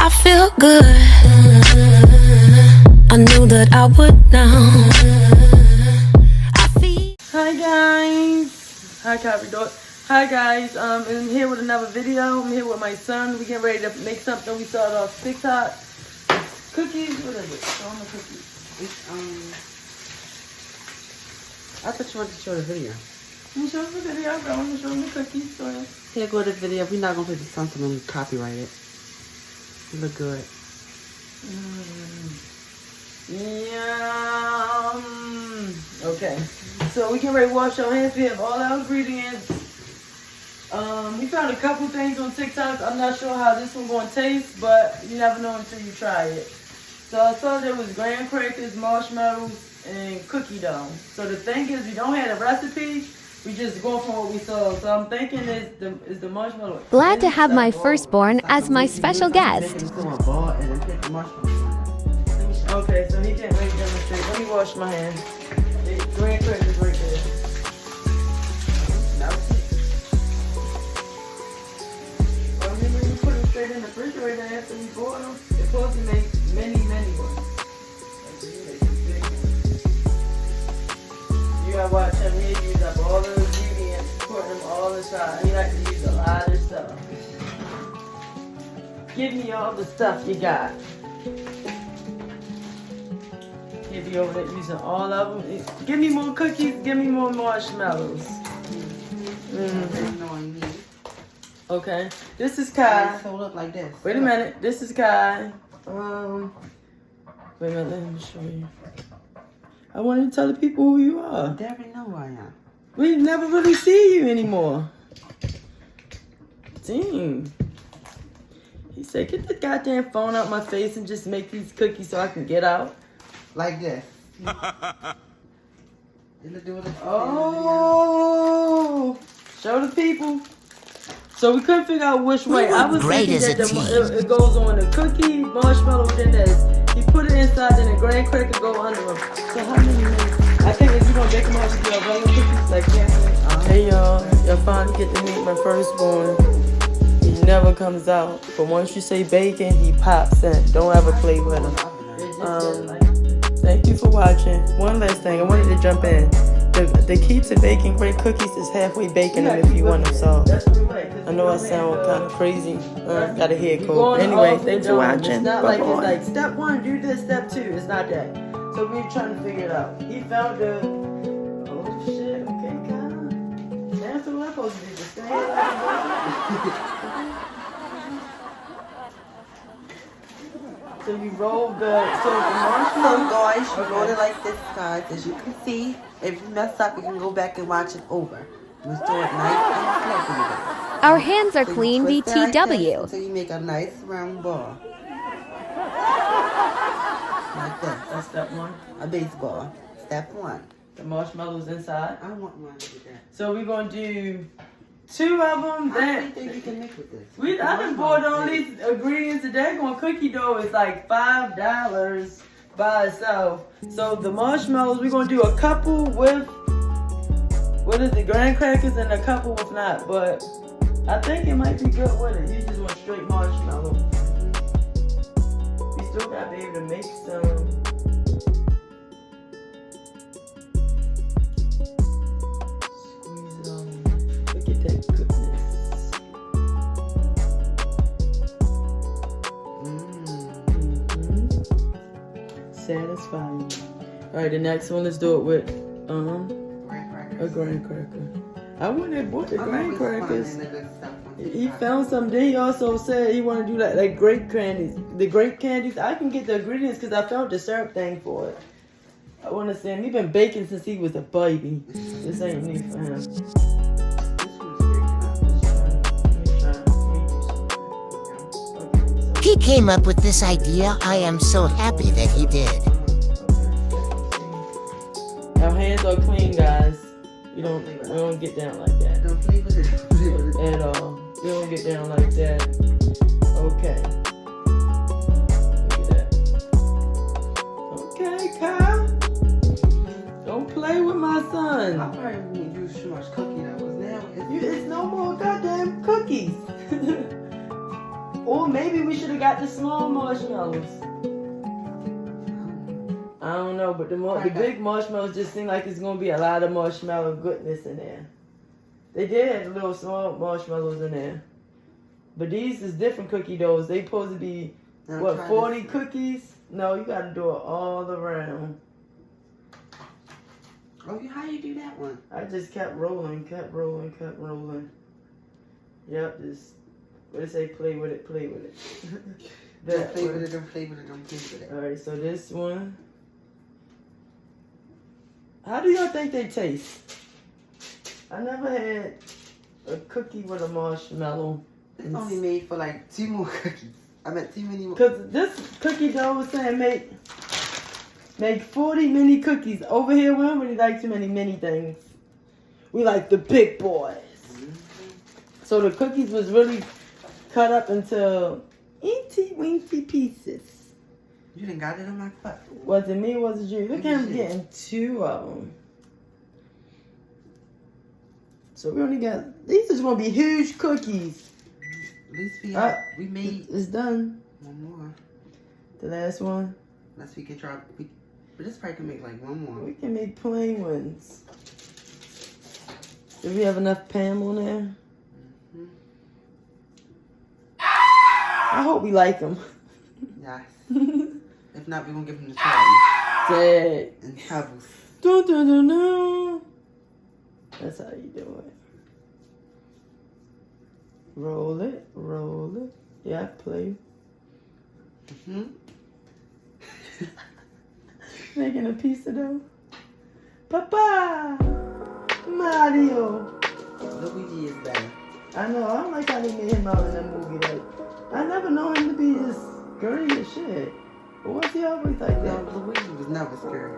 I feel good. I knew that I would now. Hi guys. Hi Copy Dog. Hi guys. I'm here with another video. I'm here with my son. We getting ready to make something we saw it off TikTok. Cookies. What is it? Show them the cookies. It's, I thought you wanted to show the video. Let me show them the video. I want to show them the cookies. Go ahead. Here go the video. We're not gonna put the something and copyright it. It look good. Yum. Okay. So we get ready to wash our hands. We have all our ingredients. We found a couple things on TikTok. I'm not sure how this one's gonna taste, but you never know until you try it. So I saw there was graham crackers, marshmallows, and cookie dough. So the thing is, we don't have a recipe. We just go from what we saw. So I'm thinking is the marshmallow. Glad to have my firstborn as my special guest. Okay, so he can't make demonstrate. Let me wash my hands. Graham crackers right there. Well, remember you put them straight in the refrigerator after we boil them? They're supposed to make many ones. You gotta watch him. He use up all the ingredients, put them all aside. He like to use a lot of stuff. Give me all the stuff you got. He'll be over there using all of them. Give me more cookies. Give me more marshmallows. Okay. This is Kai. Hold up like this. Wait a minute. This is Kai. Wait a minute. Let me show you. I wanted to tell the people who you are. They already know who I am. We never really see you anymore. Dang. He said, get the goddamn phone out my face and just make these cookies so I can get out. Like this. Oh. Show the people. So we couldn't figure out which way. I was thinking that it goes on the cookie, marshmallow, then there's, he put it inside, then the graham cracker go under them. So how many minutes? I think if you're going to bake them all, you do regular cookies like that. Hey y'all, y'all finally get to meet my firstborn. He never comes out, but once you say bacon, he pops in. Don't ever play with him. Thank you for watching. One last thing, I wanted to jump in. The Keeps and Baking Great Cookies is halfway baking them if you want them soft. I know I sound kind of crazy. Got a head cold. Anyway, thanks for watching. It's not like it's like step one, do this, step two. It's not that. So we're trying to figure it out. He found the. Oh shit. Okay, God. That's what I'm supposed to do. Just stay here. So you roll the marshmallow. So guys, you roll it like this, guys. As you can see, if you mess up, you can go back and watch it over. You store it nice and fluffy. Our hands are clean, BTW. Until you make a nice round ball. Like this. That's step one. A baseball. Step one. The marshmallows inside. I want one to do that. So we're gonna do 2 of them. How many things you can make with this? I just bought all these ingredients. The daggone cookie dough is like $5 by itself. So the marshmallows, we're gonna do a couple with graham crackers and a couple with not. But I think it might be good with it. You just want straight marshmallow. We still gotta be able to make some. Satisfying. Alright, the next one, let's do it with a graham cracker. I wouldn't have bought the graham crackers. He found some. Then he also said he want to do like grape candies. The grape candies, I can get the ingredients because I found the syrup thing for it. I want to say him. He been baking since he was a baby. This ain't new for him. He came up with this idea. I am so happy that he did. Our hands are clean, guys. We don't get down like that. Don't play with it. At all. We don't get down like that. Okay. Look at that. Okay, Kyle. Don't play with my son. I probably wouldn't use too much cookie though, because now it's no more goddamn cookies. Or maybe we should have got the small marshmallows? I don't know, but the big marshmallows just seem like it's gonna be a lot of marshmallow goodness in there. They did have little small marshmallows in there. But these is different cookie doughs. They supposed to be, what, 40 cookies? No, you gotta do it all around. Oh, how you do that one? I just kept rolling. Yep, just, what they say, play with it. Play with it. Alright, so this one. How do y'all think they taste? I never had a cookie with a marshmallow. It's only made for like 2 more cookies. I meant too many more. Because this cookie dough was saying make 40 mini cookies. Over here, we don't really like too many mini things. We like the big boys. Mm-hmm. So the cookies was really cut up into weensy pieces. You done got it on my foot. Was it me or was it you? Look at him getting 2 of them. So we only got, these is going to be huge cookies. At least we made. It's done. One more. The last one. Unless we can try, but this probably can make like 1 more. We can make plain ones. Do we have enough Pam on there? Mm-hmm. I hope we like them. Yes. If not, we're going to give them the challenge. Dead. And troubles. Dun. That's how you do it. Roll it. Yeah, play. Mm-hmm. Making a piece of dough. Papa! Mario! Luigi is better. I know, I don't like how they made him out in that movie. Like, I never know him to be this scary as shit. But what's he always like that? No, Luigi was never scary.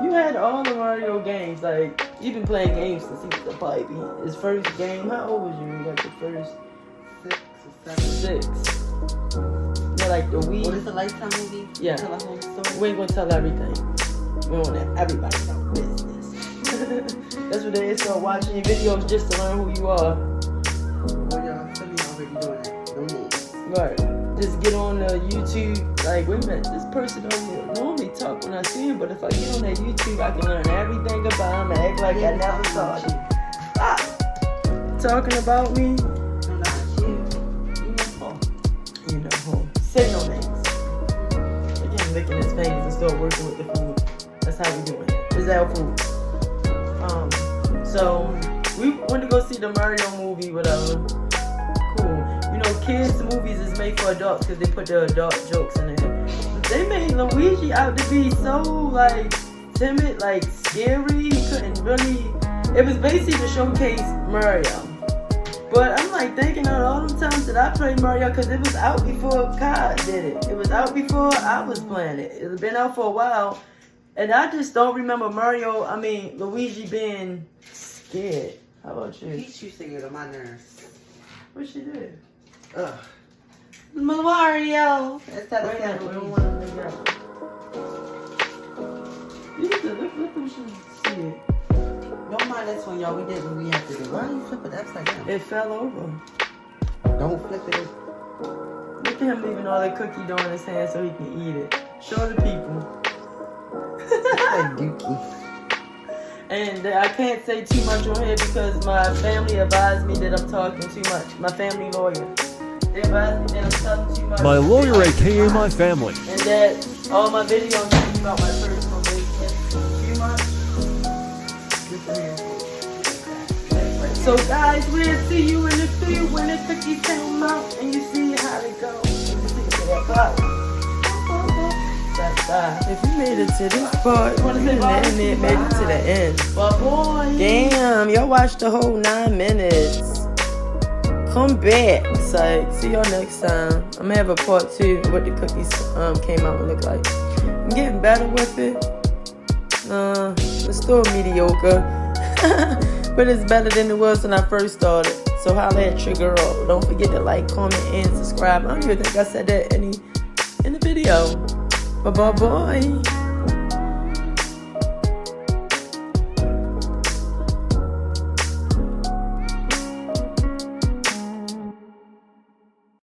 You had all the Mario games, like, you've been playing games since he was a baby. His first game, how old was you when you got the first? 6 or 7. 6. Yeah, like the Wii. What is the Lifetime movie? Yeah. Tell a whole story. We ain't gonna tell everything. We don't want everybody to know business. That's what they start watching your videos just to learn who you are. Well, y'all, some of y'all already doing that. No need. Right. Just get on the YouTube. Like, wait a minute, this person don't normally talk when I see him, but if I get on that YouTube, I can learn everything about him and act like I never saw him. Talking about me? No, not you. You know who. You know who. Say no names. Again, licking his fingers and start working with the food. That's how we doing it. It's our food. So we went to go see the Mario movie, whatever. Cool. You know, kids' movies is made for adults because they put the adult jokes in there. They made Luigi out to be so, like, timid, like, scary. He couldn't really... It was basically to showcase Mario. But I'm, like, thinking of all them times that I played Mario because it was out before Kai did it. It was out before I was playing it. It had been out for a while. And I just don't remember Luigi being scared. How about you? Peach used to get on my nerves. What she did? Ugh. Mario! Instead of We don't Luigi. want them together. You need to look what she said. Don't mind this one, y'all. We did what we have to do. Why don't you flip it upside down? It fell over. Don't flip it. Look at him leaving all that cookie dough in his hand so he can eat it. Show the people. Like Dookie. And I can't say too much on here because my family advised me that I'm talking too much. My family lawyer. They advised me that I'm talking too much. My lawyer, aka my family. And that all my videos will be about my personal business. Too much. So guys, we'll see you in the field when the cookies come out and you see how they go. And you see that clock. If you made it to this part, you made it to the end. But boy, damn, y'all watched the whole 9 minutes. Come back. So, see y'all next time. I'm gonna have a part 2 of what the cookies came out and look like. I'm getting better with it. It's still mediocre. But it's better than it was when I first started. So holla at your girl. Don't forget to like, comment, and subscribe. I don't even think I said that in the video. Bye-bye.